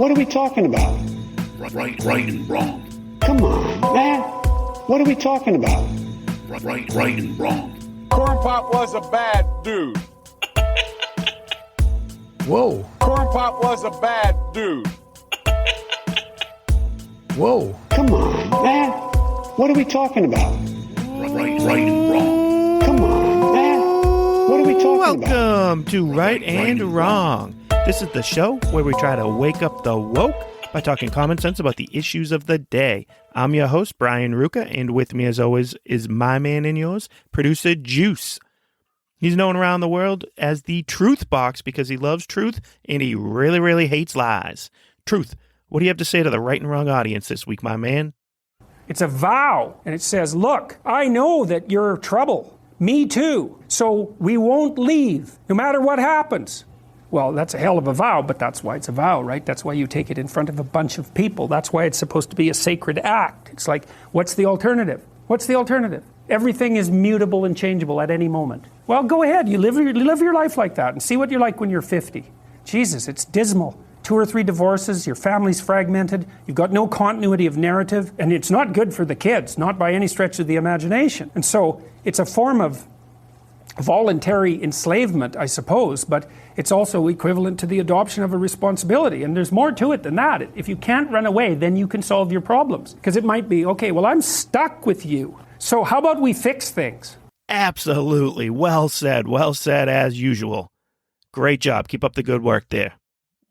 What are we talking about? Right and wrong. Come on, man. What are we talking about? Right and wrong. Corn Pop was a bad dude. Whoa. Corn Pop was a bad dude. Whoa. Come on, man. What are we talking about? Right and wrong. Come on, man. What are we talking about? Welcome to Right and Wrong. This is the show where we try to wake up the woke by talking common sense about the issues of the day. I'm your host, Brian Ruka, and with me as always is my man and yours, producer Juice. He's known around the world as the Truth Box because he loves truth and he really hates lies. Truth, what do you have to say to the Right and Wrong audience this week, my man? It's a vow, and it says, look, I know that you're trouble. Me too. So we won't leave, no matter what happens. Well, that's a hell of a vow, but that's why it's a vow, right? That's why you take it in front of a bunch of people. That's why it's supposed to be a sacred act. It's like, what's the alternative? What's the alternative? Everything is mutable and changeable at any moment. Well, go ahead. You live your life like that and see what you're like when you're 50. Jesus, it's dismal. 2 or 3 divorces, your family's fragmented, you've got no continuity of narrative, and it's not good for the kids, not by any stretch of the imagination. And so it's a form of voluntary enslavement, I suppose, but it's also equivalent to the adoption of a responsibility. And there's more to it than that. If you can't run away, then you can solve your problems. Because it might be, okay, well, I'm stuck with you. So how about we fix things? Absolutely. Well said as usual. Great job. Keep up the good work there.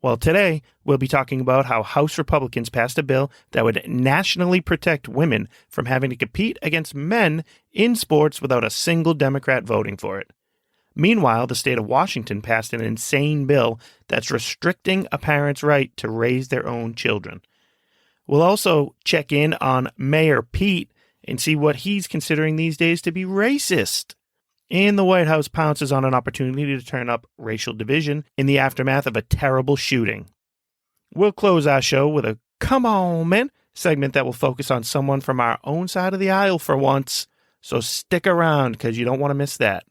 Well, today we'll be talking about how House Republicans passed a bill that would nationally protect women from having to compete against men in sports without a single Democrat voting for it. Meanwhile, the state of Washington passed an insane bill that's restricting a parent's right to raise their own children. We'll also check in on Mayor Pete and see what he's considering these days to be racist. And the White House pounces on an opportunity to turn up racial division in the aftermath of a terrible shooting. We'll close our show with a Come On Man segment that will focus on someone from our own side of the aisle for once, so stick around because you don't want to miss that.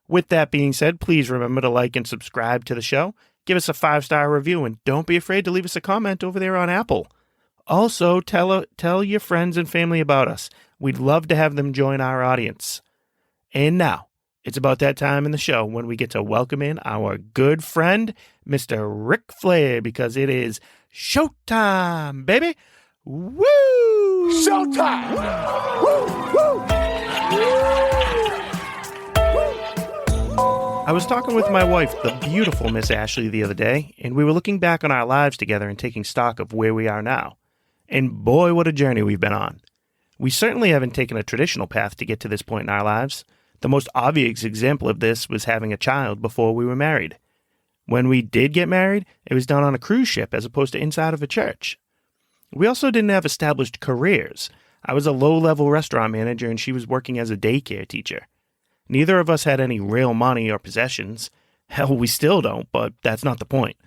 With that being said, please remember to like and subscribe to the show, give us a 5-star review, and don't be afraid to leave us a comment over there on Apple. Also, tell your friends and family about us. We'd love to have them join our audience. And now, it's about that time in the show when we get to welcome in our good friend, Mr. Ric Flair, because it is showtime, baby! Woo! Showtime! Woo! I was talking with my wife, the beautiful Miss Ashley, the other day, and we were looking back on our lives together and taking stock of where we are now. And boy, what a journey we've been on. We certainly haven't taken a traditional path to get to this point in our lives. The most obvious example of this was having a child before we were married. When we did get married, it was done on a cruise ship as opposed to inside of a church. We also didn't have established careers. I was a low-level restaurant manager and she was working as a daycare teacher. Neither of us had any real money or possessions. Hell, we still don't, but that's not the point.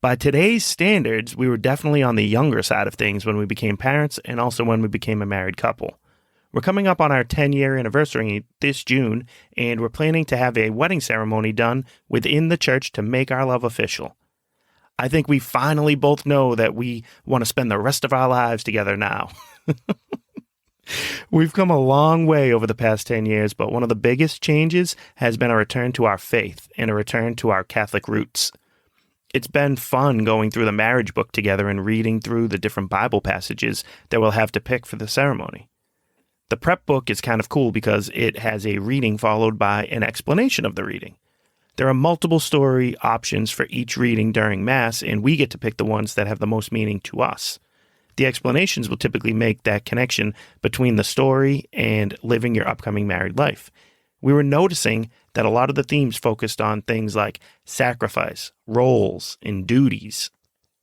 By today's standards, we were definitely on the younger side of things when we became parents and also when we became a married couple. We're coming up on our 10-year anniversary this June, and we're planning to have a wedding ceremony done within the church to make our love official. I think we finally both know that we want to spend the rest of our lives together now. We've come a long way over the past 10 years, but one of the biggest changes has been a return to our faith and a return to our Catholic roots. It's been fun going through the marriage book together and reading through the different Bible passages that we'll have to pick for the ceremony. The prep book is kind of cool because it has a reading followed by an explanation of the reading. There are multiple story options for each reading during Mass, and we get to pick the ones that have the most meaning to us. The explanations will typically make that connection between the story and living your upcoming married life. We were noticing that a lot of the themes focused on things like sacrifice, roles, and duties.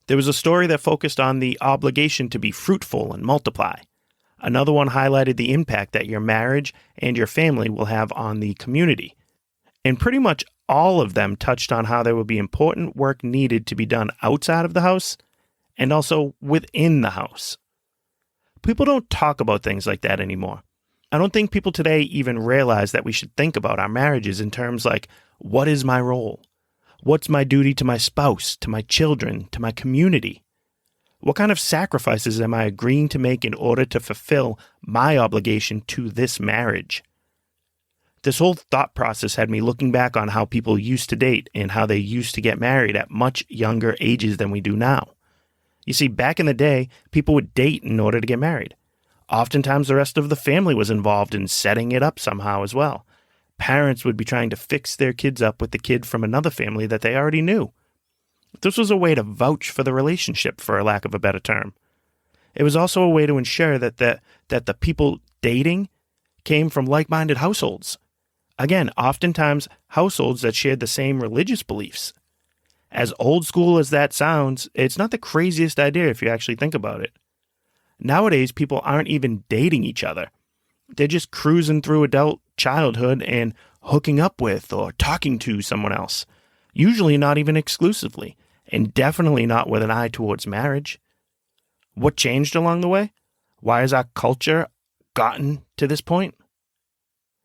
There was a story that focused on the obligation to be fruitful and multiply. Another one highlighted the impact that your marriage and your family will have on the community. And pretty much all of them touched on how there will be important work needed to be done outside of the house and also within the house. People don't talk about things like that anymore. I don't think people today even realize that we should think about our marriages in terms like, what is my role? What's my duty to my spouse, to my children, to my community? What kind of sacrifices am I agreeing to make in order to fulfill my obligation to this marriage? This whole thought process had me looking back on how people used to date and how they used to get married at much younger ages than we do now. You see, back in the day, people would date in order to get married. Oftentimes, the rest of the family was involved in setting it up somehow as well. Parents would be trying to fix their kids up with the kid from another family that they already knew. This was a way to vouch for the relationship, for a lack of a better term. It was also a way to ensure that the people dating came from like-minded households. Again, oftentimes households that shared the same religious beliefs. As old school as that sounds, it's not the craziest idea if you actually think about it. Nowadays, people aren't even dating each other. They're just cruising through adult childhood and hooking up with or talking to someone else. Usually not even exclusively, and definitely not with an eye towards marriage. What changed along the way? Why has our culture gotten to this point?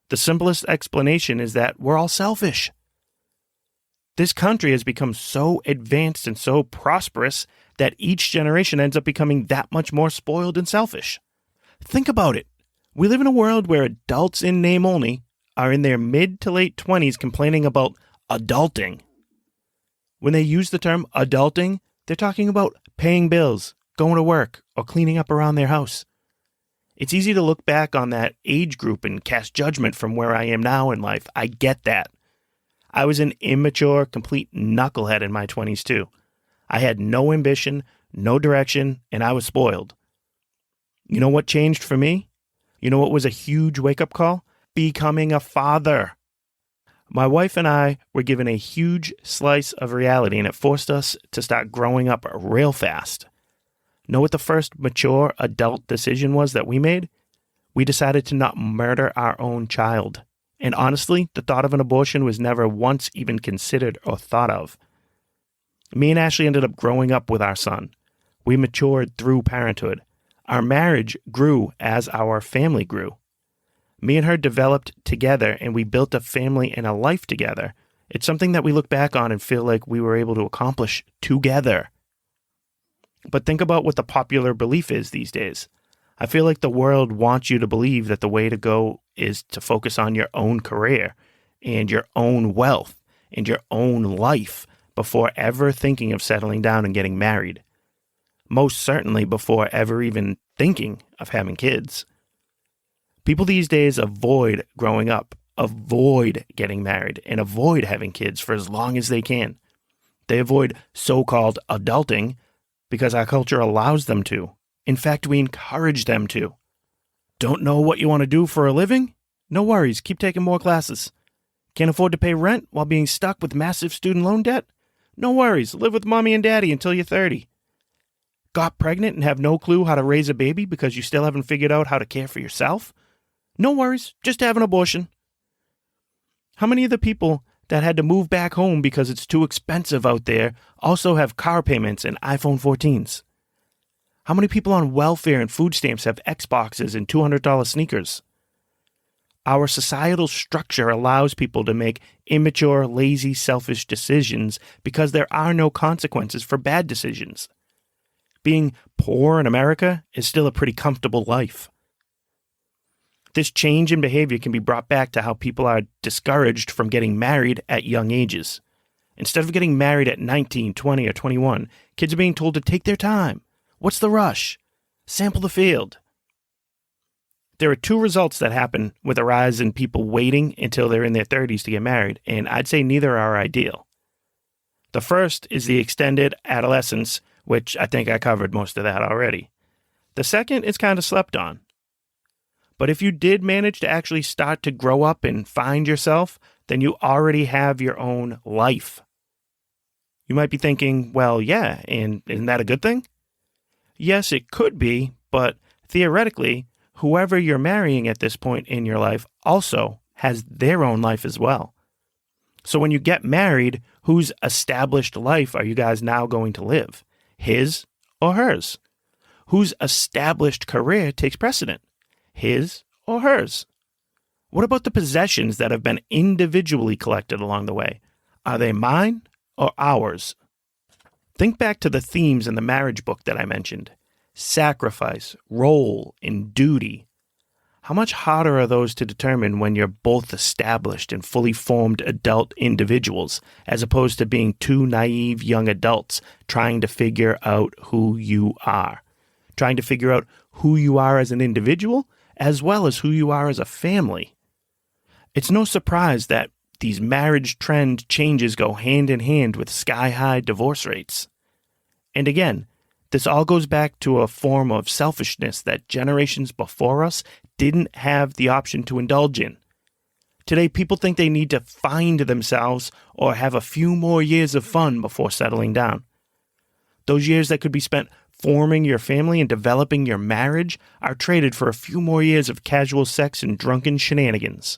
The simplest explanation is that we're all selfish. This country has become so advanced and so prosperous that each generation ends up becoming that much more spoiled and selfish. Think about it. We live in a world where adults in name only are in their mid to late 20s complaining about adulting. When they use the term adulting, they're talking about paying bills, going to work, or cleaning up around their house. It's easy to look back on that age group and cast judgment from where I am now in life. I get that. I was an immature, complete knucklehead in my 20s too. I had no ambition, no direction, and I was spoiled. You know what changed for me? You know what was a huge wake-up call? Becoming a father. My wife and I were given a huge slice of reality, and it forced us to start growing up real fast. Know what the first mature adult decision was that we made? We decided to not murder our own child. And honestly, the thought of an abortion was never once even considered or thought of. Me and Ashley ended up growing up with our son. We matured through parenthood. Our marriage grew as our family grew. Me and her developed together, and we built a family and a life together. It's something that we look back on and feel like we were able to accomplish together. But think about what the popular belief is these days. I feel like the world wants you to believe that the way to go is to focus on your own career and your own wealth and your own life before ever thinking of settling down and getting married. Most certainly before ever even thinking of having kids. People these days avoid growing up, avoid getting married, and avoid having kids for as long as they can. They avoid so-called adulting because our culture allows them to. In fact, we encourage them to. Don't know what you want to do for a living? No worries, keep taking more classes. Can't afford to pay rent while being stuck with massive student loan debt? No worries, live with mommy and daddy until you're 30. Got pregnant and have no clue how to raise a baby because you still haven't figured out how to care for yourself? No worries, just have an abortion. How many of the people that had to move back home because it's too expensive out there also have car payments and iPhone 14s? How many people on welfare and food stamps have Xboxes and $200 sneakers? Our societal structure allows people to make immature, lazy, selfish decisions because there are no consequences for bad decisions. Being poor in America is still a pretty comfortable life. This change in behavior can be brought back to how people are discouraged from getting married at young ages. Instead of getting married at 19, 20, or 21, kids are being told to take their time. What's the rush? Sample the field. There are two results that happen with a rise in people waiting until they're in their 30s to get married, and I'd say neither are ideal. The first is the extended adolescence, which I think I covered most of that already. The second is kind of slept on. But if you did manage to actually start to grow up and find yourself, then you already have your own life. You might be thinking, well, yeah, and isn't that a good thing? Yes, it could be, but theoretically, whoever you're marrying at this point in your life also has their own life as well. So when you get married, whose established life are you guys now going to live? His or hers? Whose established career takes precedent? His or hers? What about the possessions that have been individually collected along the way? Are they mine or ours? Think back to the themes in the marriage book that I mentioned: sacrifice, role, and duty. How much harder are those to determine when you're both established and fully formed adult individuals, as opposed to being two naive young adults trying to figure out who you are? Trying to figure out who you are as an individual, as well as who you are as a family. It's no surprise that these marriage trend changes go hand in hand with sky-high divorce rates. And again, this all goes back to a form of selfishness that generations before us didn't have the option to indulge in. Today, people think they need to find themselves or have a few more years of fun before settling down. Those years that could be spent forming your family and developing your marriage are traded for a few more years of casual sex and drunken shenanigans.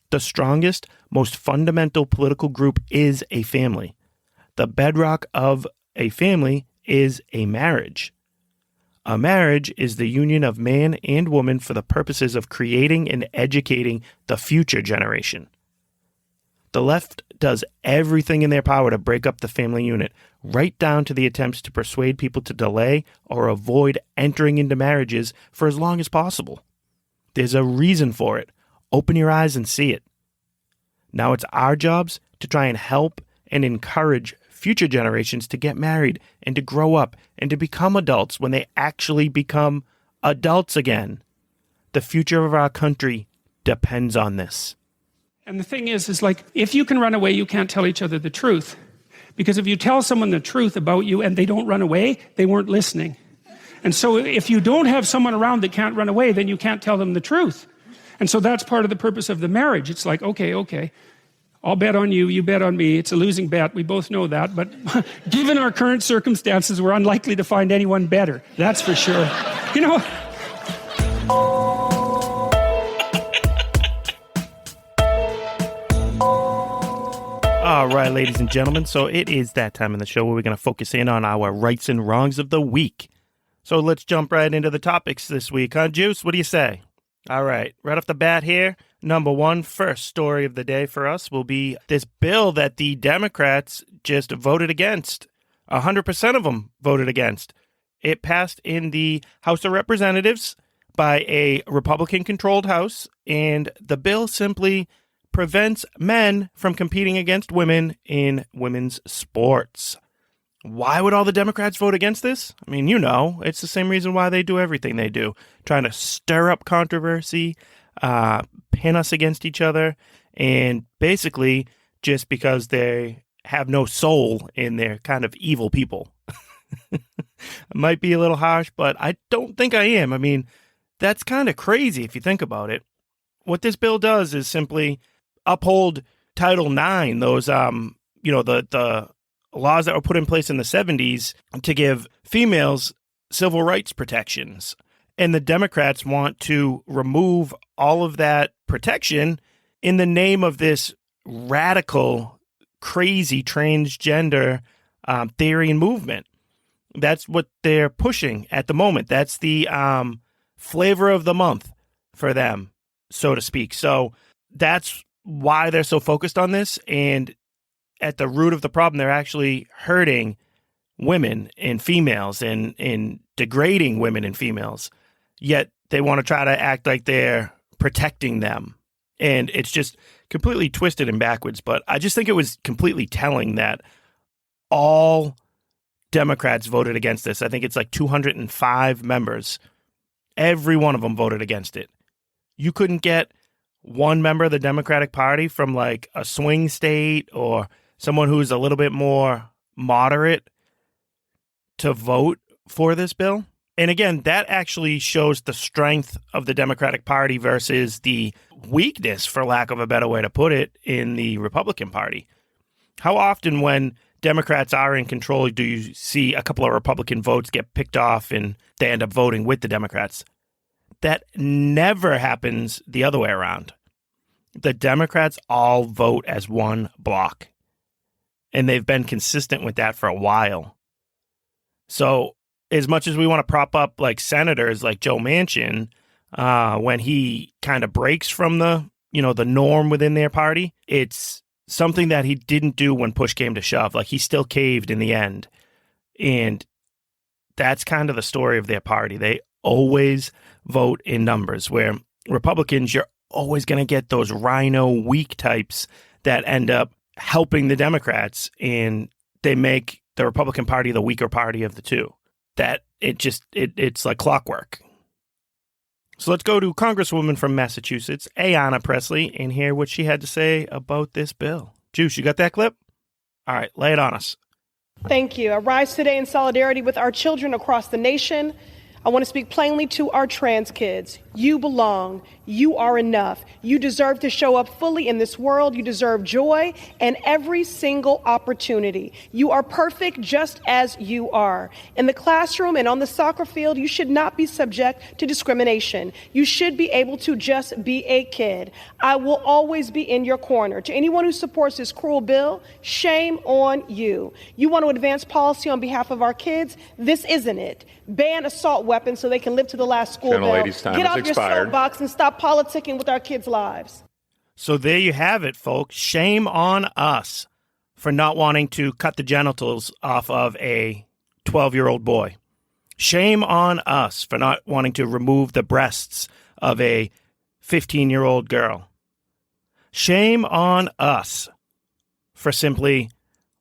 The strongest, most fundamental political group is a family. The bedrock of a family is a marriage. A marriage is the union of man and woman for the purposes of creating and educating the future generation. The left does everything in their power to break up the family unit, right down to the attempts to persuade people to delay or avoid entering into marriages for as long as possible. There's a reason for it. Open your eyes and see it. Now it's our jobs to try and help and encourage future generations to get married and to grow up and to become adults when they actually become adults again. The future of our country depends on this. And the thing is like, if you can run away, you can't tell each other the truth. Because if you tell someone the truth about you and they don't run away, they weren't listening. And so if you don't have someone around that can't run away, then you can't tell them the truth. And so that's part of the purpose of the marriage. It's like, okay, I'll bet on you, you bet on me. It's a losing bet, we both know that. But given our current circumstances, we're unlikely to find anyone better. That's for sure. You know? All right, ladies and gentlemen, so it is that time in the show where we're going to focus in on our rights and wrongs of the week. So let's jump right into the topics this week, huh, Juice? What do you say? All right, right off the bat here, number one, first story of the day for us will be this bill that the Democrats just voted against. 100% of them voted against. It passed in the House of Representatives by a Republican-controlled House, and the bill simply prevents men from competing against women in women's sports. Why would all the Democrats vote against this? I mean, you know, it's the same reason why they do everything they do. Trying to stir up controversy, pin us against each other, and basically just because they have no soul and they're kind of evil people. It might be a little harsh, but I don't think I am. I mean, that's kind of crazy if you think about it. What this bill does is simply uphold Title IX, those, the laws that were put in place in the 70s to give females civil rights protections. And the Democrats want to remove all of that protection in the name of this radical, crazy transgender theory and movement. That's what they're pushing at the moment. That's the flavor of the month for them, so to speak. So that's why they're so focused on this. And at the root of the problem, they're actually hurting women and females and degrading women and females. Yet they want to try to act like they're protecting them. And it's just completely twisted and backwards. But I just think it was completely telling that all Democrats voted against this. I think it's like 205 members. Every one of them voted against it. You couldn't get one member of the Democratic Party from like a swing state or someone who's a little bit more moderate to vote for this bill. And again, that actually shows the strength of the Democratic Party versus the weakness, for lack of a better way to put it, in the Republican Party. How often when Democrats are in control do you see a couple of Republican votes get picked off and they end up voting with the Democrats? That never happens the other way around. The Democrats all vote as one block. And they've been consistent with that for a while. So as much as we want to prop up like senators like Joe Manchin, when he kind of breaks from the norm within their party, it's something that he didn't do when push came to shove. Like, he still caved in the end. And that's kind of the story of their party. They always vote in numbers, where Republicans, you're always going to get those rhino weak types that end up helping the Democrats, and they make the Republican Party the weaker party of the two. That it's like clockwork. So let's go to Congresswoman from Massachusetts, Ayanna Pressley, and hear what she had to say about this bill. Juice, you got that clip? All right, lay it on us. Thank you. I rise today in solidarity with our children across the nation. I want to speak plainly to our trans kids. You belong. You are enough. You deserve to show up fully in this world. You deserve joy and every single opportunity. You are perfect just as you are. In the classroom and on the soccer field, you should not be subject to discrimination. You should be able to just be a kid. I will always be in your corner. To anyone who supports this cruel bill, shame on you. You want to advance policy on behalf of our kids? This isn't it. Ban assault weapons so they can live to the last school bell. Get off your soapbox and stop politicking with our kids' lives. So there you have it, folks. Shame on us for not wanting to cut the genitals off of a 12-year-old boy. Shame on us for not wanting to remove the breasts of a 15-year-old girl. Shame on us for simply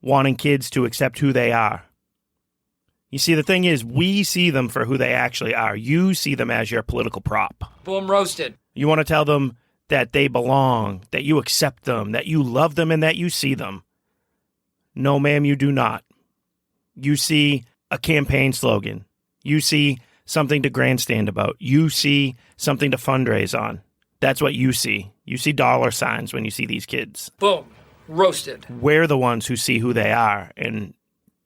wanting kids to accept who they are. You see, the thing is, we see them for who they actually are. You see them as your political prop. Boom, roasted. You want to tell them that they belong, that you accept them, that you love them, and that you see them. No, ma'am, you do not. You see a campaign slogan. You see something to grandstand about. You see something to fundraise on. That's what you see. You see dollar signs when you see these kids. Boom, roasted. We're the ones who see who they are and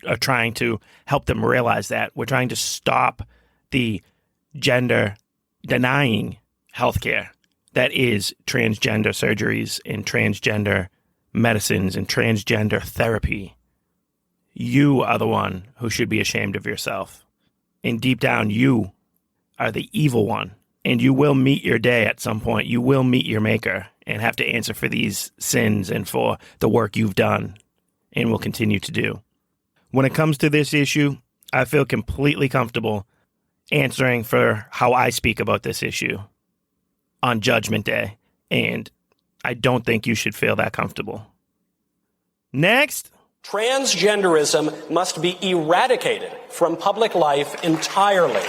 are trying to help them realize that. We're trying to stop the gender-denying healthcare that is transgender surgeries and transgender medicines and transgender therapy. You are the one who should be ashamed of yourself. And deep down, you are the evil one. And you will meet your day at some point. You will meet your maker and have to answer for these sins and for the work you've done and will continue to do. When it comes to this issue, I feel completely comfortable answering for how I speak about this issue on Judgment Day, and I don't think you should feel that comfortable. Next. Transgenderism must be eradicated from public life entirely.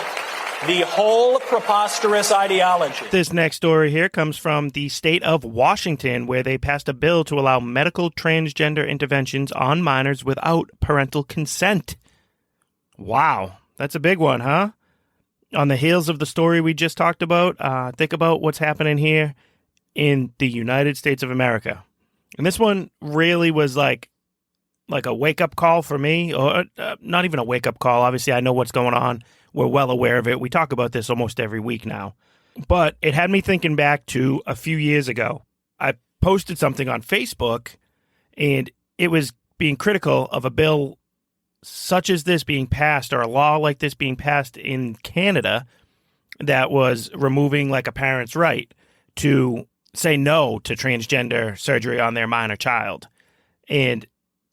The whole preposterous ideology. This next story here comes from the state of Washington, where they passed a bill to allow medical transgender interventions on minors without parental consent. Wow, that's a big one, huh? On the heels of the story we just talked about, think about what's happening here in the United States of America. And this one really was like a wake-up call for me, or not even a wake-up call. Obviously, I know what's going on. We're well aware of it. We talk about this almost every week now. But it had me thinking back to a few years ago. I posted something on Facebook, and it was being critical of a bill such as this being passed, or a law like this being passed in Canada, that was removing like a parent's right to say no to transgender surgery on their minor child. And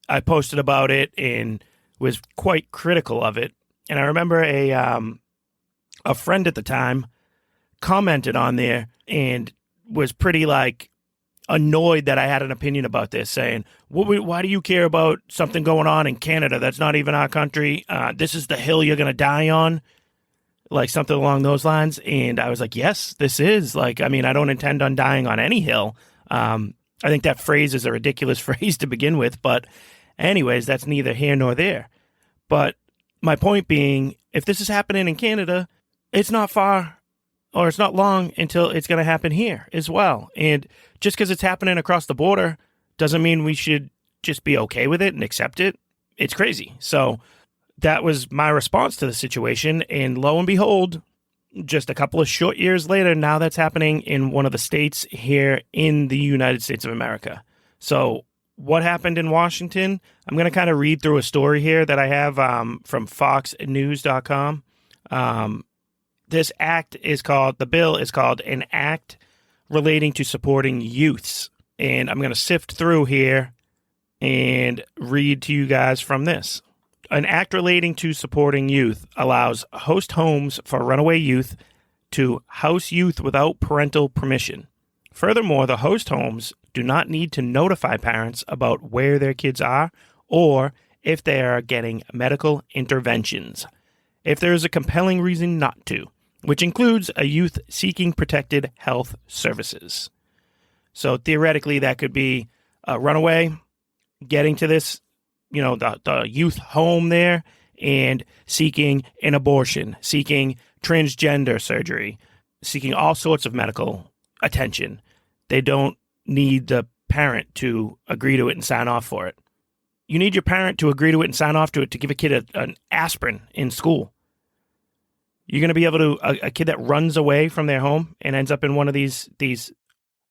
I posted about it and was quite critical of it. And I remember a friend at the time commented on there and was pretty annoyed that I had an opinion about this, saying, why do you care about something going on in Canada that's not even our country? This is the hill you're going to die on, like something along those lines. And I was like, yes, this is. I don't intend on dying on any hill. I think that phrase is a ridiculous phrase to begin with. But anyways, that's neither here nor there. But my point being, if this is happening in Canada, it's not far or it's not long until it's going to happen here as well. And just because it's happening across the border doesn't mean we should just be okay with it and accept it. It's crazy. So that was my response to the situation. And lo and behold, just a couple of short years later, now that's happening in one of the states here in the United States of America. So what happened in Washington? I'm going to kind of read through a story here that I have from foxnews.com. The bill is called an act relating to supporting youths And I'm going to sift through here and read to you guys from this. An act relating to supporting youth allows host homes for runaway youth to house youth without parental permission. Furthermore, the host homes do not need to notify parents about where their kids are or if they are getting medical interventions, if there is a compelling reason not to, which includes a youth seeking protected health services. So theoretically, that could be a runaway getting to this, the youth home there and seeking an abortion, seeking transgender surgery, seeking all sorts of medical attention. They don't need the parent to agree to it and sign off for it. You need your parent to agree to it and sign off to it to give a kid an aspirin in school. You're going to be able to, a kid that runs away from their home and ends up in one of these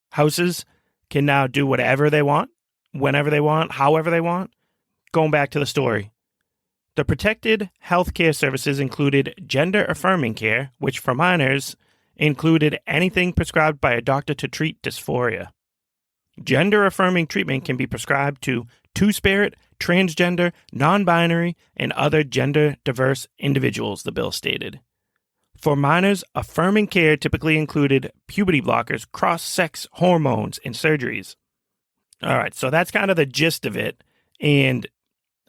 houses can now do whatever they want, whenever they want, however they want. Going back to the story. The protected health care services included gender-affirming care, which for minors included anything prescribed by a doctor to treat dysphoria. Gender-affirming treatment can be prescribed to two-spirit, transgender, non-binary, and other gender-diverse individuals, the bill stated. For minors, affirming care typically included puberty blockers, cross-sex hormones, and surgeries. All right, so that's kind of the gist of it, and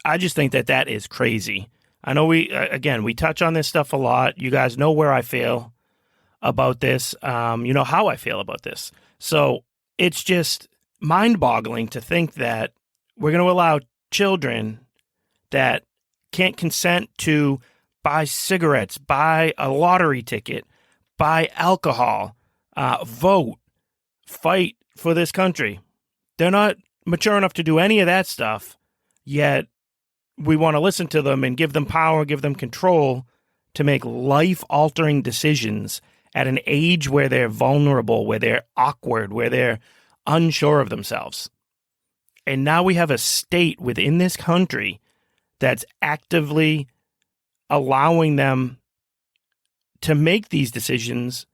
I just think that is crazy. I know we touch on this stuff a lot. You guys know where I feel about this. You know how I feel about this. So it's just mind-boggling to think that we're going to allow children that can't consent to buy cigarettes, buy a lottery ticket, buy alcohol, vote, fight for this country. They're not mature enough to do any of that stuff, yet we want to listen to them and give them power, give them control to make life-altering decisions at an age where they're vulnerable, where they're awkward, where they're unsure of themselves. And now we have a state within this country that's actively allowing them to make these decisions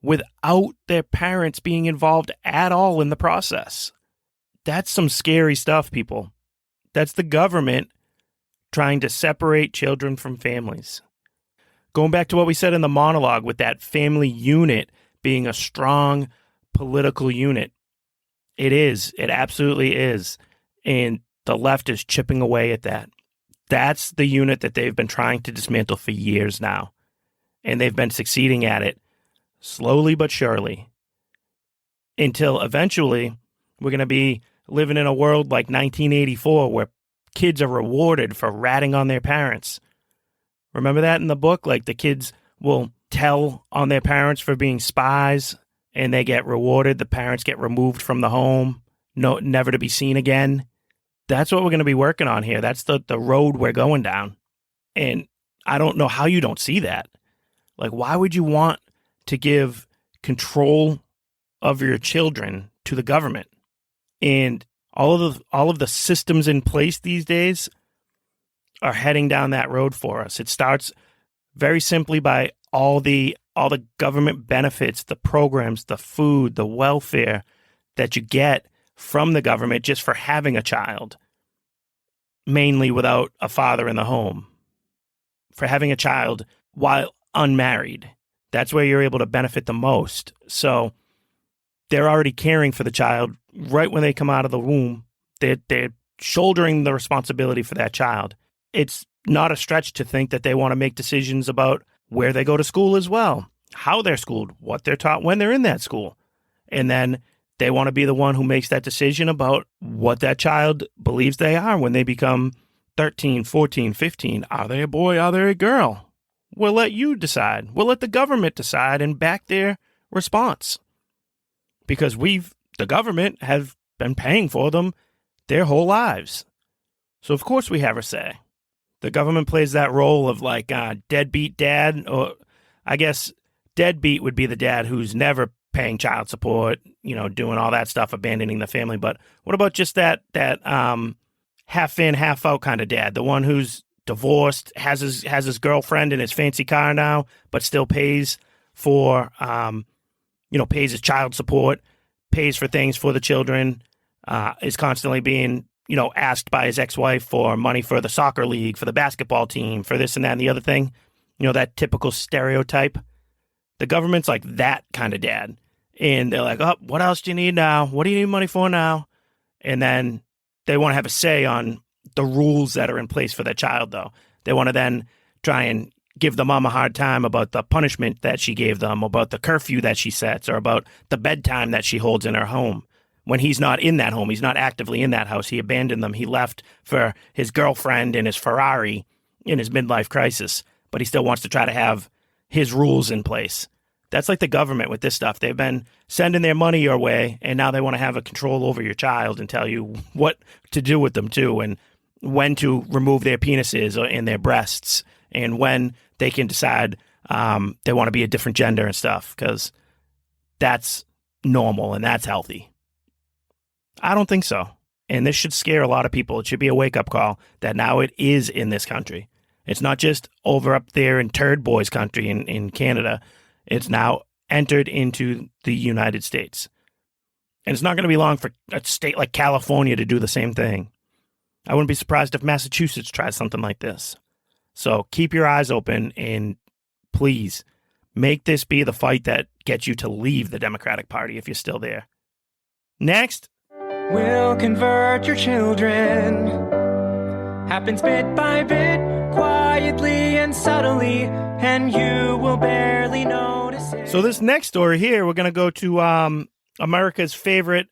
without their parents being involved at all in the process. That's some scary stuff, people. That's the government trying to separate children from families. Going back to what we said in the monologue with that family unit being a strong political unit. It is. It absolutely is. And the left is chipping away at that. That's the unit that they've been trying to dismantle for years now. And they've been succeeding at it slowly but surely until eventually we're going to be living in a world like 1984 where kids are rewarded for ratting on their parents. Remember that in the book? Like the kids will tell on their parents for being spies and they get rewarded. The parents get removed from the home, never to be seen again. That's what we're going to be working on here. That's the road we're going down. And I don't know how you don't see that. Like, why would you want to give control of your children to the government? And all of the systems in place these days are heading down that road for us. It starts very simply by all the government benefits, the programs, the food, the welfare that you get from the government just for having a child, mainly without a father in the home, for having a child while unmarried. That's where you're able to benefit the most. So they're already caring for the child right when they come out of the womb. They're shouldering the responsibility for that child. It's not a stretch to think that they want to make decisions about where they go to school as well, how they're schooled, what they're taught when they're in that school. And then they want to be the one who makes that decision about what that child believes they are when they become 13, 14, 15. Are they a boy? Are they a girl? We'll let you decide. We'll let the government decide and back their response. Because the government have been paying for them their whole lives. So of course we have a say. The government plays that role of like deadbeat dad, or I guess deadbeat would be the dad who's never paying child support, doing all that stuff, abandoning the family. But what about just that half in, half out kind of dad, the one who's divorced, has his girlfriend in his fancy car now, but still pays for, pays his child support, pays for things for the children, is constantly being, asked by his ex-wife for money for the soccer league, for the basketball team, for this and that and the other thing. That typical stereotype. The government's like that kind of dad. And they're like, oh, what else do you need now? What do you need money for now? And then they want to have a say on the rules that are in place for their child, though. They want to then try and give the mom a hard time about the punishment that she gave them, about the curfew that she sets, or about the bedtime that she holds in her home. When he's not in that home, he's not actively in that house. He abandoned them. He left for his girlfriend and his Ferrari in his midlife crisis, but he still wants to try to have his rules in place. That's like the government with this stuff. They've been sending their money your way, and now they want to have a control over your child and tell you what to do with them too, and when to remove their penises and their breasts, and when they can decide they want to be a different gender and stuff, because that's normal and that's healthy. I don't think so. And this should scare a lot of people. It should be a wake-up call that now it is in this country. It's not just over up there in Turd Boys country in Canada. It's now entered into the United States. And it's not going to be long for a state like California to do the same thing. I wouldn't be surprised if Massachusetts tries something like this. So keep your eyes open and please make this be the fight that gets you to leave the Democratic Party if you're still there. Next. We'll convert your children. Happens bit by bit, quietly and subtly, and you will barely notice it. So this next story here, we're going to go to America's favorite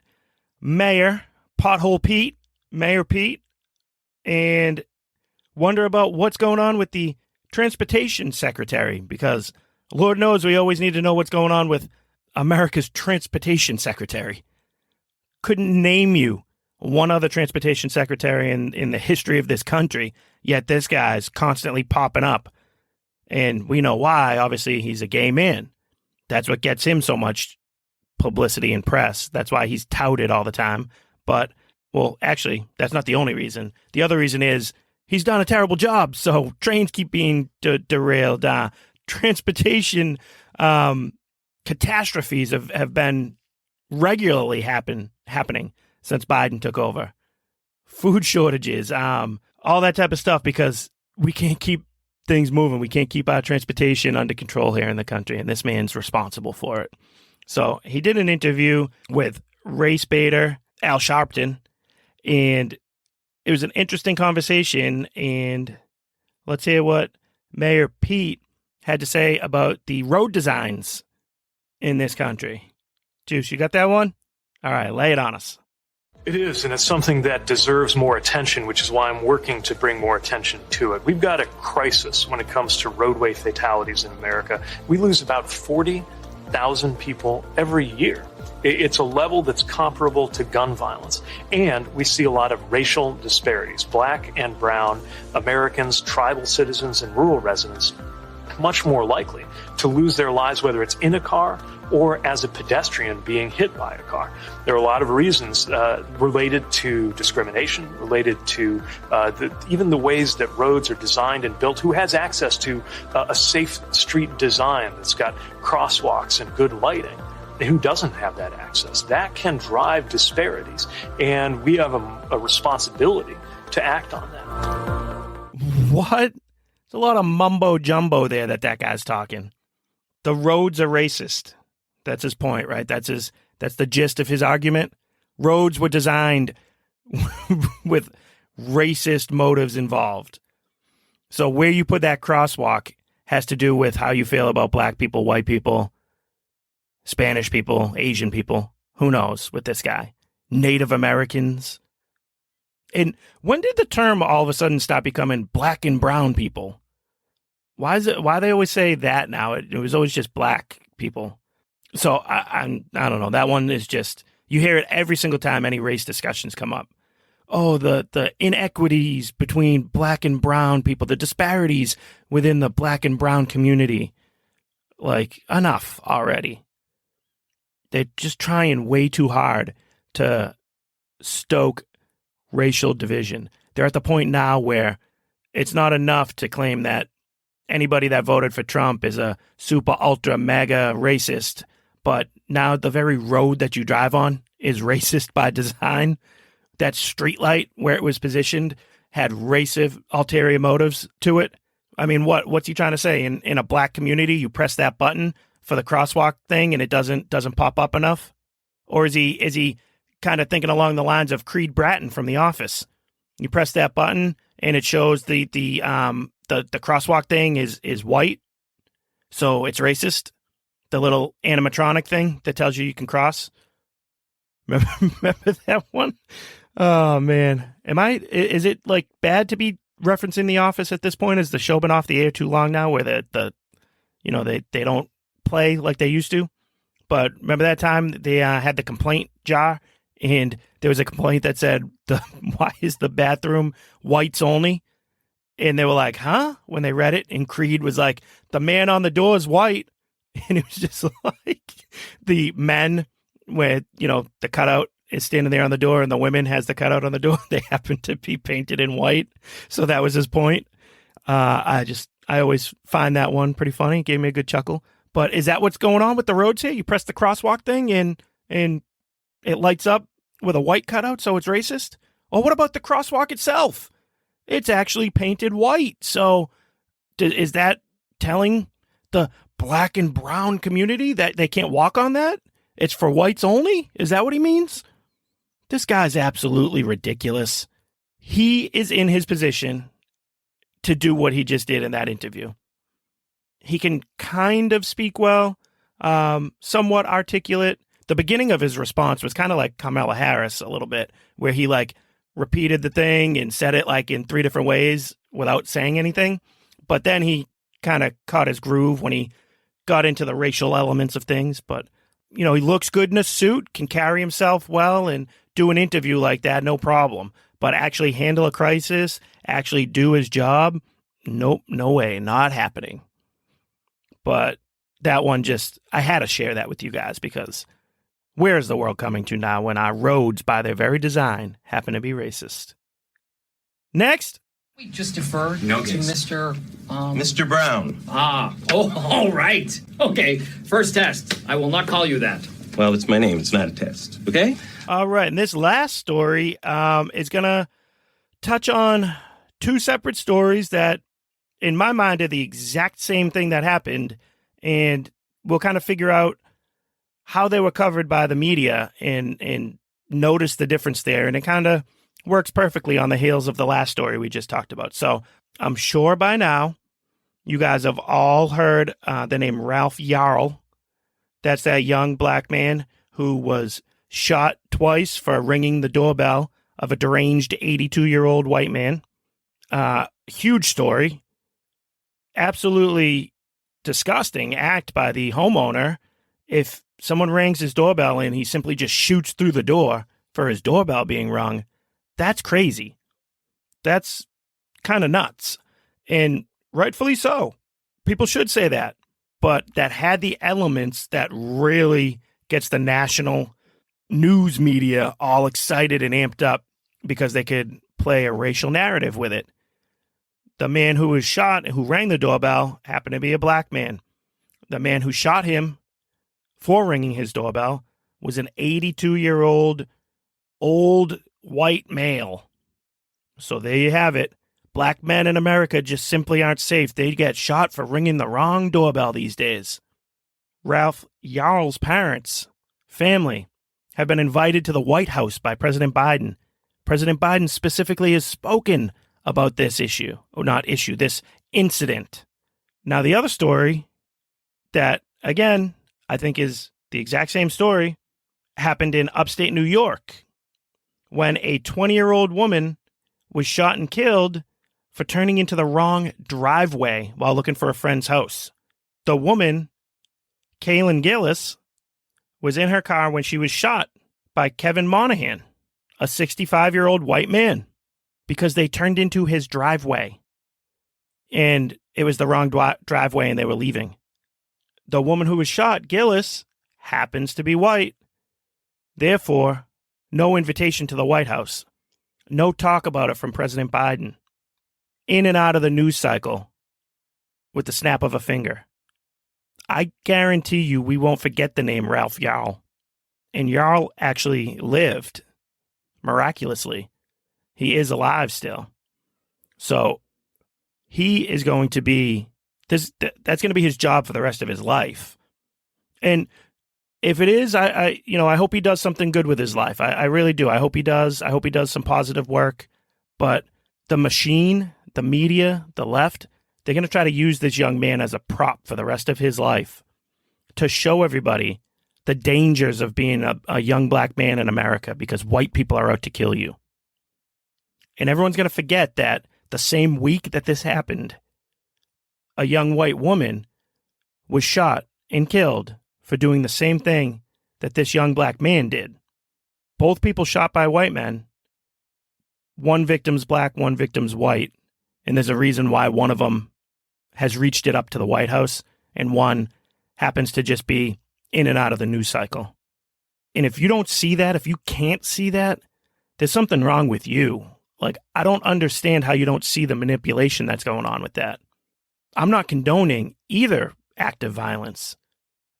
mayor, Pothole Pete, Mayor Pete, and wonder about what's going on with the transportation secretary, because Lord knows we always need to know what's going on with America's transportation secretary. Couldn't name you one other transportation secretary in the history of this country, yet this guy's constantly popping up. And we know why. Obviously, he's a gay man. That's what gets him so much publicity and press. That's why he's touted all the time. But, well, actually, that's not the only reason. The other reason is he's done a terrible job, so trains keep being derailed. Transportation catastrophes have been regularly happening since Biden took over. Food shortages, all that type of stuff, because we can't keep things moving. We can't keep our transportation under control here in the country, and this man's responsible for it. So he did an interview with race baiter Al Sharpton, and it was an interesting conversation, and let's hear what Mayor Pete had to say about the road designs in this country. Juice, you got that one? All right, lay it on us. It is, and it's something that deserves more attention, which is why I'm working to bring more attention to it. We've got a crisis when it comes to roadway fatalities in America. We lose about 40,000 people every year. It's a level that's comparable to gun violence. And we see a lot of racial disparities. Black and brown Americans, tribal citizens, and rural residents much more likely to lose their lives, whether it's in a car or as a pedestrian being hit by a car. There are a lot of reasons related to discrimination, related to even the ways that roads are designed and built. Who has access to a safe street design that's got crosswalks and good lighting? Who doesn't have that access? That can drive disparities, and we have a responsibility to act on that. What? There's a lot of mumbo jumbo there that guy's talking. The roads are racist. That's his point, right? That's the gist of his argument. Roads were designed with racist motives involved. So where you put that crosswalk has to do with how you feel about black people, white people, Spanish people, Asian people. Who knows with this guy? Native Americans. And when did the term all of a sudden stop becoming black and brown people? Why they always say that now? It was always just black people. So I don't know. That one is just, you hear it every single time any race discussions come up. Oh, the inequities between black and brown people, the disparities within the black and brown community. Like, enough already. They're just trying way too hard to stoke racial division. They're at the point now where it's not enough to claim that anybody that voted for Trump is a super ultra mega racist, but now the very road that you drive on is racist by design. That street light where it was positioned had racist ulterior motives to it. I mean, what's he trying to say? In a black community, you press that button for the crosswalk thing and it doesn't pop up enough? Or is he kind of thinking along the lines of Creed Bratton from The Office? You press that button and it shows the crosswalk thing is white, so it's racist. The little animatronic thing that tells you can cross. Remember that one? Oh man, is it like bad to be referencing The Office at this point? Is the show been off the air too long now, where they don't play like they used to? But remember that time they had the complaint jar, and there was a complaint that said, "Why is the bathroom whites only?" And they were like, "Huh?" when they read it, and Creed was like, "The man on the door is white," and it was just like the men where the cutout is standing there on the door, and the women has the cutout on the door. They happen to be painted in white, so that was his point. I always find that one pretty funny. It gave me a good chuckle. But is that what's going on with the roads here? You press the crosswalk thing and it lights up with a white cutout, so it's racist? Or what about the crosswalk itself? It's actually painted white. So is that telling the black and brown community that they can't walk on that? It's for whites only? Is that what he means? This guy's absolutely ridiculous. He is in his position to do what he just did in that interview. He can kind of speak well, somewhat articulate. The beginning of his response was kind of like Kamala Harris a little bit, where he repeated the thing and said it in 3 different ways without saying anything. But then he kind of caught his groove when he got into the racial elements of things. But, he looks good in a suit, can carry himself well, and do an interview like that, no problem. But actually handle a crisis, actually do his job, nope, no way, not happening. But that one I had to share that with you guys, because where is the world coming to now when our roads, by their very design, happen to be racist? Next. We just defer to Mr. Mr. Brown. All right. Okay, first test. I will not call you that. Well, it's my name. It's not a test. Okay? All right. And this last story is going to touch on 2 separate stories that, in my mind, are the exact same thing that happened. And we'll kind of figure out how they were covered by the media and notice the difference there. And it kind of works perfectly on the heels of the last story we just talked about. So I'm sure by now you guys have all heard the name Ralph Yarl. That's that young black man who was shot twice for ringing the doorbell of a deranged 82-year-old white man. Huge story. Absolutely disgusting act by the homeowner. If someone rings his doorbell and he simply just shoots through the door for his doorbell being rung, that's crazy. That's kind of nuts. And rightfully so. People should say that. But that had the elements that really gets the national news media all excited and amped up because they could play a racial narrative with it. The man who was shot and who rang the doorbell happened to be a black man. The man who shot him for ringing his doorbell was an 82-year-old old white male. So there you have it. Black men in America just simply aren't safe. They get shot for ringing the wrong doorbell these days. Ralph Yarl's parents, family, have been invited to the White House by President Biden. President Biden specifically has spoken about this issue, or not issue, this incident. Now, the other story that, again, I think is the exact same story, happened in upstate New York when a 20-year-old woman was shot and killed for turning into the wrong driveway while looking for a friend's house. The woman, Kaylin Gillis, was in her car when she was shot by Kevin Monahan, a 65-year-old white man, because they turned into his driveway. And it was the wrong driveway and they were leaving. The woman who was shot, Gillis, happens to be white. Therefore, no invitation to the White House. No talk about it from President Biden. In and out of the news cycle with the snap of a finger. I guarantee you we won't forget the name Ralph Yarl. And Yarl actually lived miraculously. He is alive still. So he is going to be that's going to be his job for the rest of his life. And if it is, I hope he does something good with his life. I really do. I hope he does. I hope he does some positive work. But the machine, the media, the left, they're going to try to use this young man as a prop for the rest of his life to show everybody the dangers of being a young black man in America because white people are out to kill you. And everyone's going to forget that the same week that this happened, a young white woman was shot and killed for doing the same thing that this young black man did. Both people shot by white men. One victim's black, one victim's white. And there's a reason why one of them has reached it up to the White House and one happens to just be in and out of the news cycle. And if you don't see that, if you can't see that, there's something wrong with you. Like, I don't understand how you don't see the manipulation that's going on with that. I'm not condoning either act of violence.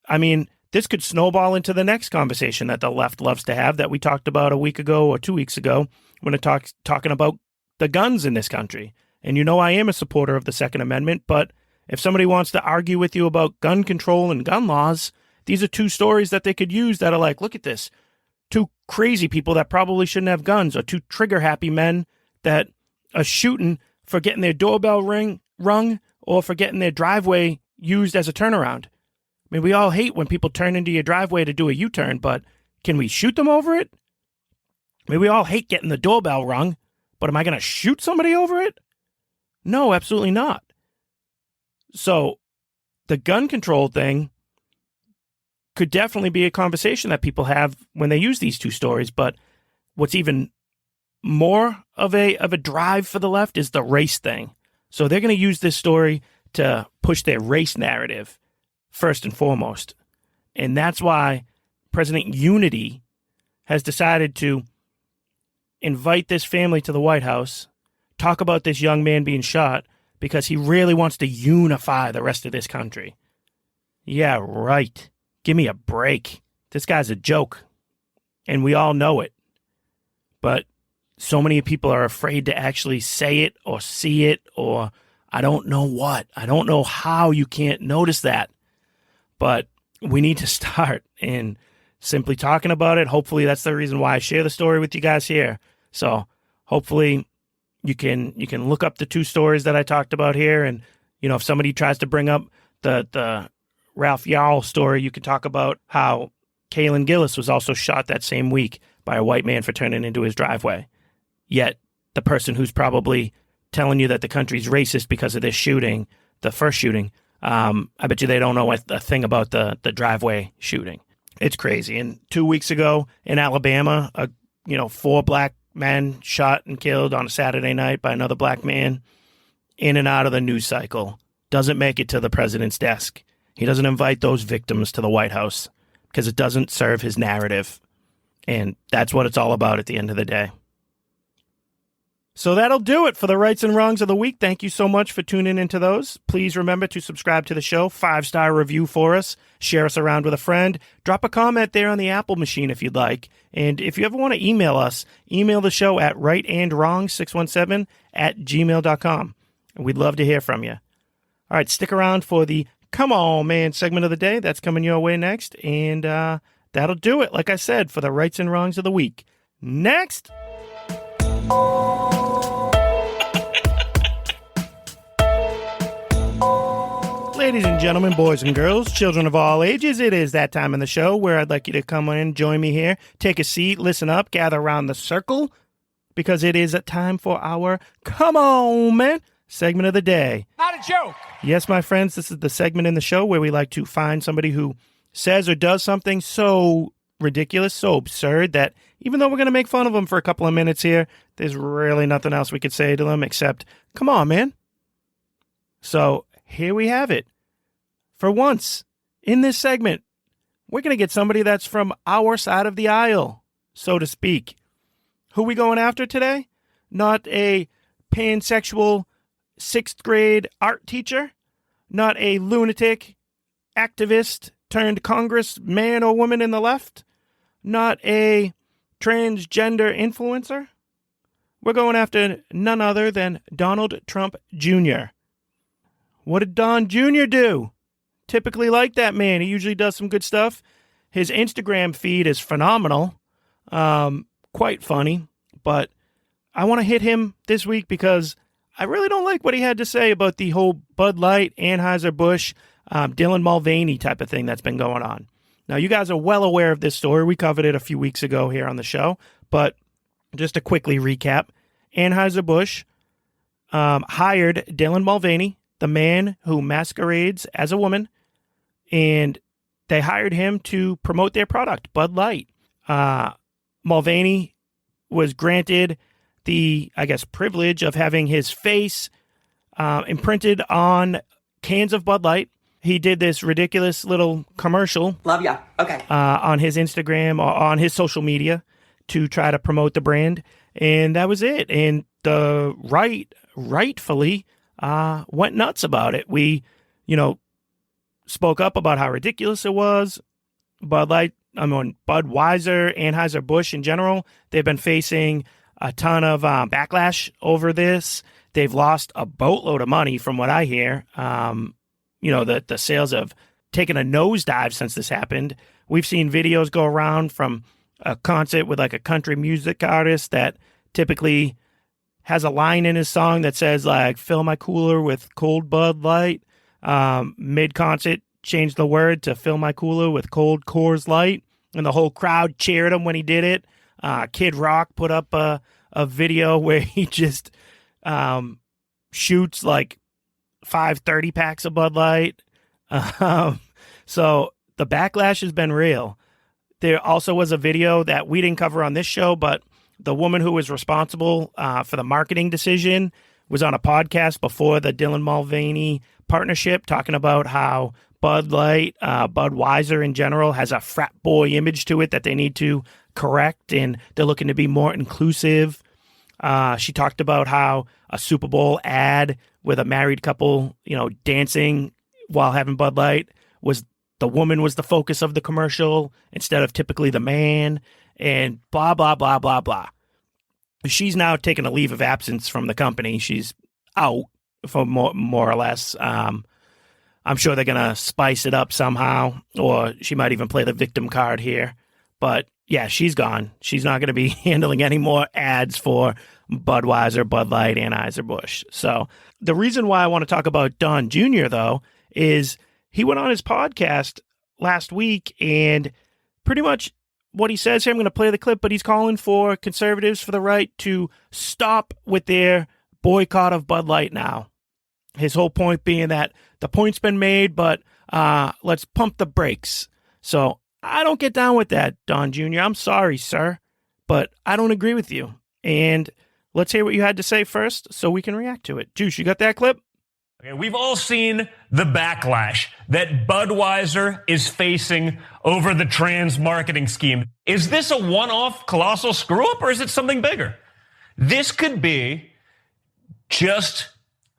I mean, this could snowball into the next conversation that the left loves to have that we talked about a week ago or 2 weeks ago when it talking about the guns in this country. And you know I am a supporter of the Second Amendment, but if somebody wants to argue with you about gun control and gun laws, these are two stories that they could use that are like, look at this. Two crazy people that probably shouldn't have guns, or two trigger-happy men that are shooting for getting their doorbell rung or for getting their driveway used as a turnaround. I mean, we all hate when people turn into your driveway to do a U-turn, but can we shoot them over it? I mean, we all hate getting the doorbell rung, but am I going to shoot somebody over it? No, absolutely not. So the gun control thing could definitely be a conversation that people have when they use these two stories. But what's even more of a drive for the left is the race thing. So they're going to use this story to push their race narrative first and foremost. And that's why President Unity has decided to invite this family to the White House, talk about this young man being shot, because he really wants to unify the rest of this country. Yeah, right. Give me a break. This guy's a joke. And we all know it. But so many people are afraid to actually say it or see it, or I don't know what. I don't know how you can't notice that. But we need to start in simply talking about it. Hopefully that's the reason why I share the story with you guys here. So hopefully you can look up the two stories that I talked about here. And, you know, if somebody tries to bring up the Ralph Yarl story, you can talk about how Kalen Gillis was also shot that same week by a white man for turning into his driveway. Yet the person who's probably telling you that the country's racist because of this shooting, the first shooting, I bet you they don't know a thing about the driveway shooting. It's crazy. And 2 weeks ago in Alabama, 4 black men shot and killed on a Saturday night by another black man, in and out of the news cycle. Doesn't make it to the president's desk. He doesn't invite those victims to the White House because it doesn't serve his narrative. And that's what it's all about at the end of the day. So that'll do it for the rights and wrongs of the week. Thank you so much for tuning into those. Please remember to subscribe to the show, 5-star review for us, share us around with a friend, drop a comment there on the Apple machine if you'd like. And if you ever want to email us, email the show at rightandwrong617@gmail.com. And we'd love to hear from you. All right, stick around for the Come On Man segment of the day. That's coming your way next. And that'll do it, like I said, for the rights and wrongs of the week. Next. Ladies and gentlemen, boys and girls, children of all ages, it is that time in the show where I'd like you to come in, join me here, take a seat, listen up, gather around the circle, because it is a time for our Come On Man segment of the day. Not a joke. Yes, my friends, this is the segment in the show where we like to find somebody who says or does something so ridiculous, so absurd that even though we're going to make fun of them for a couple of minutes here, there's really nothing else we could say to them except, come on, man. So here we have it. For once, in this segment, we're going to get somebody that's from our side of the aisle, so to speak. Who we going after today? Not a pansexual 6th grade art teacher, not a lunatic activist turned congressman or woman in the left, not a transgender influencer. We're going after none other than Donald Trump Jr. What did Don Jr. do? Typically like that man. He usually does some good stuff. His Instagram feed is phenomenal. Quite funny. But I want to hit him this week because I really don't like what he had to say about the whole Bud Light, Anheuser-Busch, Dylan Mulvaney type of thing that's been going on. Now, you guys are well aware of this story. We covered it a few weeks ago here on the show. But just to quickly recap, Anheuser-Busch hired Dylan Mulvaney, the man who masquerades as a woman, and they hired him to promote their product, Bud Light. Mulvaney was granted the, I guess, privilege of having his face imprinted on cans of Bud Light. He did this ridiculous little commercial. Love ya. Okay. On his Instagram or on his social media to try to promote the brand. And that was it. And the rightfully went nuts about it. We, spoke up about how ridiculous it was. Bud Light, Budweiser, Anheuser-Busch in general, they've been facing a ton of backlash over this. They've lost a boatload of money from what I hear. The sales have taken a nosedive since this happened. We've seen videos go around from a concert with like a country music artist that typically has a line in his song that says like, fill my cooler with cold Bud Light. Mid-concert, changed the word to fill my cooler with cold Coors Light. And the whole crowd cheered him when he did it. Kid Rock put up a video where he just shoots like 5 30-packs of Bud Light. So the backlash has been real. There also was a video that we didn't cover on this show, but the woman who was responsible for the marketing decision was on a podcast before the Dylan Mulvaney partnership, talking about how Bud Light, Budweiser in general, has a frat boy image to it that they need to correct, and they're looking to be more inclusive. She talked about how a Super Bowl ad with a married couple, dancing while having Bud Light was the woman was the focus of the commercial instead of typically the man, and blah, blah, blah, blah, blah. She's now taken a leave of absence from the company. She's out for more or less. I'm sure they're going to spice it up somehow, or she might even play the victim card here. But yeah, she's gone. She's not going to be handling any more ads for Budweiser, Bud Light, Anheuser-Busch. So the reason why I want to talk about Don Jr., though, is he went on his podcast last week, and pretty much what he says here, I'm going to play the clip, but he's calling for conservatives for the right to stop with their boycott of Bud Light now. His whole point being that the point's been made, but let's pump the brakes. So I don't get down with that, Don Jr. I'm sorry, sir, but I don't agree with you. And let's hear what you had to say first so we can react to it. Juice, you got that clip? Okay, we've all seen the backlash that Budweiser is facing over the trans marketing scheme. Is this a one-off colossal screw-up, or is it something bigger? This could be just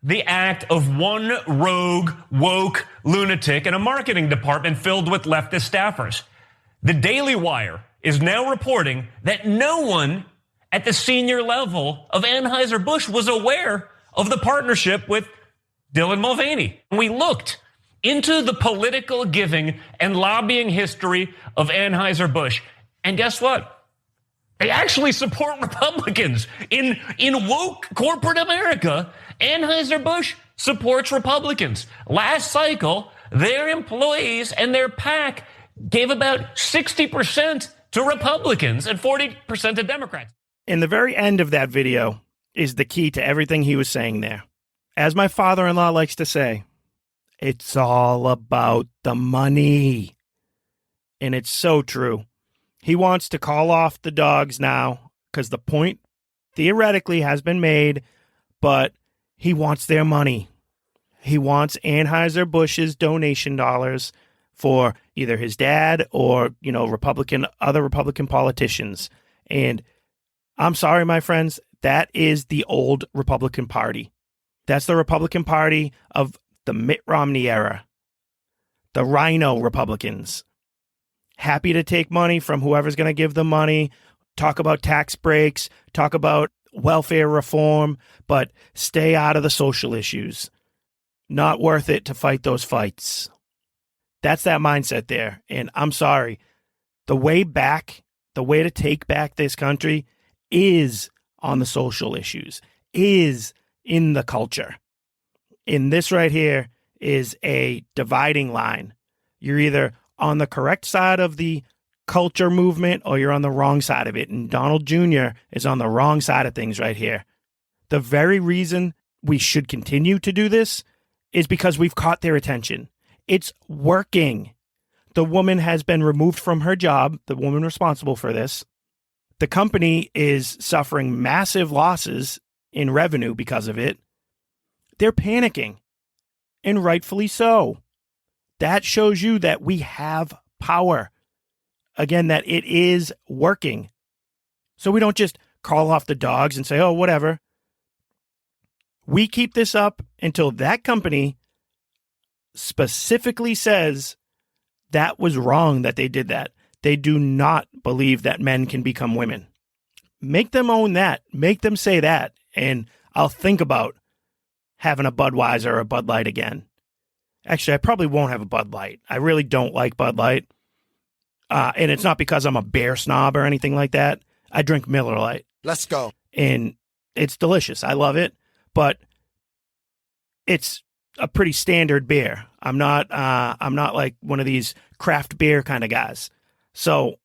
the act of one rogue, woke lunatic in a marketing department filled with leftist staffers. The Daily Wire is now reporting that no one at the senior level of Anheuser-Busch was aware of the partnership with Dylan Mulvaney. We looked into the political giving and lobbying history of Anheuser-Busch, and guess what? They actually support Republicans. In woke corporate America, Anheuser-Busch supports Republicans. Last cycle, their employees and their PAC gave about 60% to Republicans and 40% to Democrats. In the very end of that video is the key to everything he was saying there. As my father-in-law likes to say, it's all about the money. And it's so true. He wants to call off the dogs now because the point theoretically has been made, but he wants their money. He wants Anheuser-Busch's donation dollars for either his dad or, other Republican politicians. And I'm sorry, my friends, that is the old Republican Party. That's the Republican Party of the Mitt Romney era. the rhino Republicans. Happy to take money from whoever's going to give them money, talk about tax breaks, talk about welfare reform, but stay out of the social issues. Not worth it to fight those fights. That's that mindset there. And I'm sorry. The way back, the way to take back this country is on the social issues, is in the culture. And this right here is a dividing line. You're either on the correct side of the culture movement or you're on the wrong side of it. And Donald Jr. is on the wrong side of things right here. The very reason we should continue to do this is because we've caught their attention. It's working. The woman has been removed from her job, the woman responsible for this. The company is suffering massive losses in revenue because of it. They're panicking, and rightfully so. That shows you that we have power. Again, that it is working. So we don't just call off the dogs and say, oh, whatever. We keep this up until that company specifically says that was wrong that they did that. They do not believe that men can become women. Make them own that. Make them say that. And I'll think about having a Budweiser or a Bud Light again. Actually, I probably won't have a Bud Light. I really don't like Bud Light. And it's not because I'm a beer snob or anything like that. I drink Miller Lite. Let's go. And it's delicious. I love it. But it's a pretty standard beer. I'm not like one of these craft beer kind of guys. So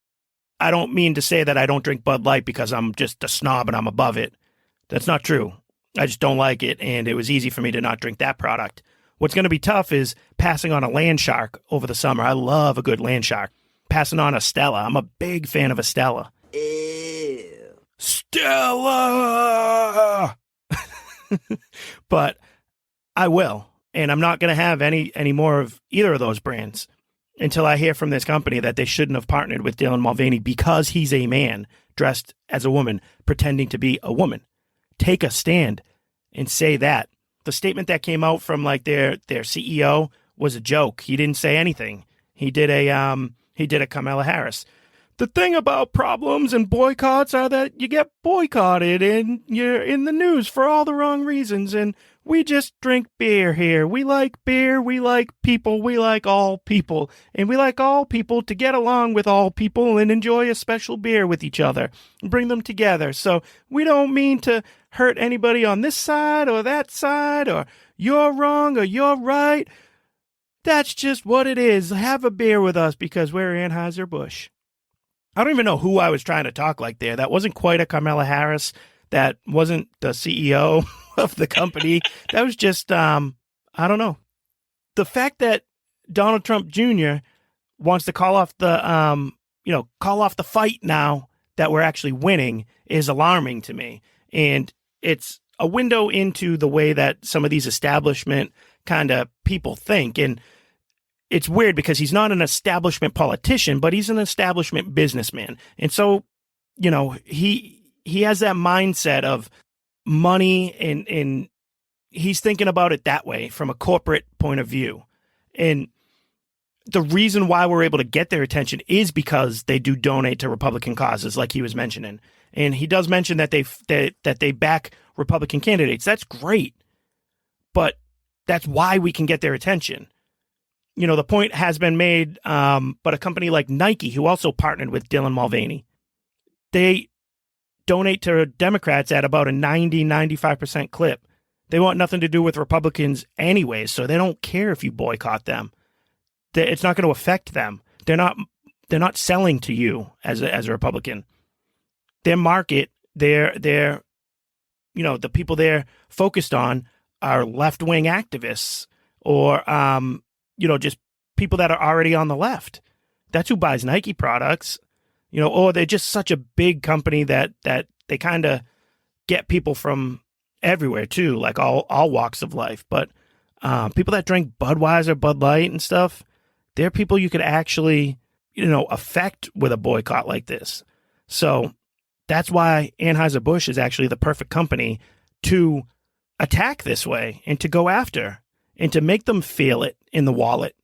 I don't mean to say that I don't drink Bud Light because I'm just a snob and I'm above it. That's not true. I just don't like it, and it was easy for me to not drink that product. What's going to be tough is passing on a Land Shark over the summer. I love a good Land Shark. Passing on a Stella. I'm a big fan of a Stella. Ew. Stella! But I will, and I'm not going to have any more of either of those brands until I hear from this company that they shouldn't have partnered with Dylan Mulvaney because he's a man dressed as a woman, pretending to be a woman. Take a stand and say that. The statement that came out from like their CEO was a joke. He didn't say anything. He did a Kamala Harris. The thing about problems and boycotts are that you get boycotted and you're in the news for all the wrong reasons. And we just drink beer here. We like beer. We like people. We like all people. And we like all people to get along with all people and enjoy a special beer with each other and bring them together. So we don't mean to hurt anybody on this side or that side or you're wrong or you're right. That's just what it is. Have a beer with us because we're Anheuser-Busch. I don't even know who I was trying to talk like there. That wasn't quite a Kamala Harris. That wasn't the CEO of the company. That was just, I don't know. The fact that Donald Trump Jr. wants to call off the fight now that we're actually winning is alarming to me. And it's a window into the way that some of these establishment kind of people think. And it's weird because he's not an establishment politician, but he's an establishment businessman. And so, you know, he has that mindset of money and he's thinking about it that way from a corporate point of view. And the reason why we're able to get their attention is because they do donate to Republican causes, like he was mentioning. And he does mention that they back Republican candidates. That's great. But that's why we can get their attention. You know, the point has been made, but a company like Nike, who also partnered with Dylan Mulvaney, they donate to Democrats at about a 95% clip. They want nothing to do with Republicans anyways, so they don't care if you boycott them. It's not going to affect them. They're not selling to you as a Republican. Their market, the people they're focused on are left-wing activists or just people that are already on the left. That's who buys Nike products, or they're just such a big company that they kind of get people from everywhere too, like all walks of life. But people that drink Budweiser, Bud Light and stuff, they're people you could actually, affect with a boycott like this. So that's why Anheuser-Busch is actually the perfect company to attack this way and to go after and to make them feel it in the wallet.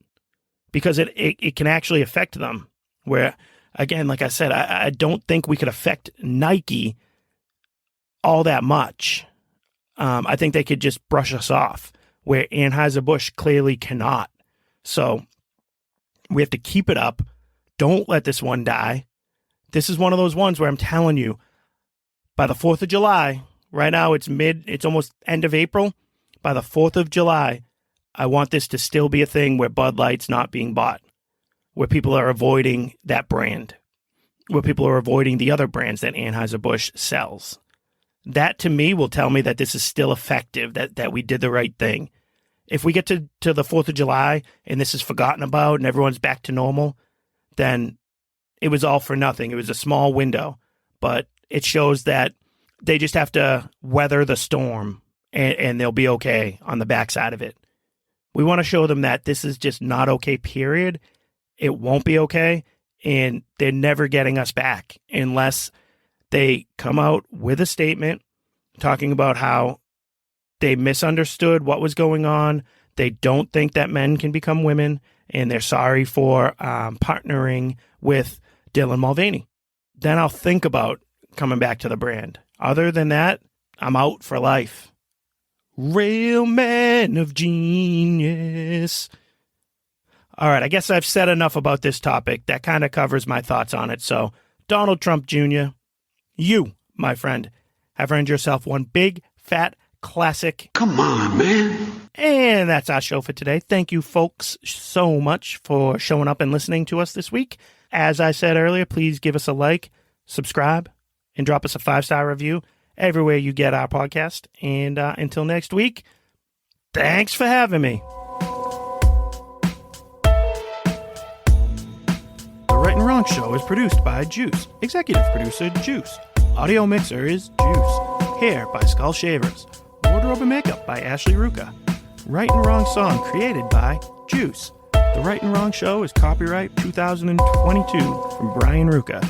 because it can actually affect them. Where, again, like I said, I don't think we could affect Nike all that much. I think they could just brush us off, where Anheuser-Busch clearly cannot. So we have to keep it up. Don't let this one die. This is one of those ones where I'm telling you, by the 4th of July, right now it's almost end of April. By the 4th of July, I want this to still be a thing where Bud Light's not being bought, where people are avoiding that brand, where people are avoiding the other brands that Anheuser-Busch sells. That, to me, will tell me that this is still effective, that we did the right thing. If we get to the 4th of July and this is forgotten about and everyone's back to normal, then it was all for nothing. It was a small window, but it shows that they just have to weather the storm and they'll be okay on the backside of it. We want to show them that this is just not okay, period. It won't be okay, and they're never getting us back unless they come out with a statement talking about how they misunderstood what was going on. They don't think that men can become women, and they're sorry for partnering with Dylan Mulvaney. Then I'll think about coming back to the brand. Other than that, I'm out for life. Real man of genius. All right, I guess I've said enough about this topic. That kind of covers my thoughts on it. So, Donald Trump Jr., you, my friend, have earned yourself one big, fat, classic. Come on, man. And that's our show for today. Thank you, folks, so much for showing up and listening to us this week. As I said earlier, please give us a like, subscribe, and drop us a 5-star review everywhere you get our podcast. And until next week, thanks for having me. The Right and Wrong Show is produced by Juice. Executive producer, Juice. Audio mixer is Juice. Hair by Skull Shavers. Wardrobe and makeup by Ashley Ruka. Right and Wrong song created by Juice. The Right and Wrong Show is copyright 2022 from Brian Ruka.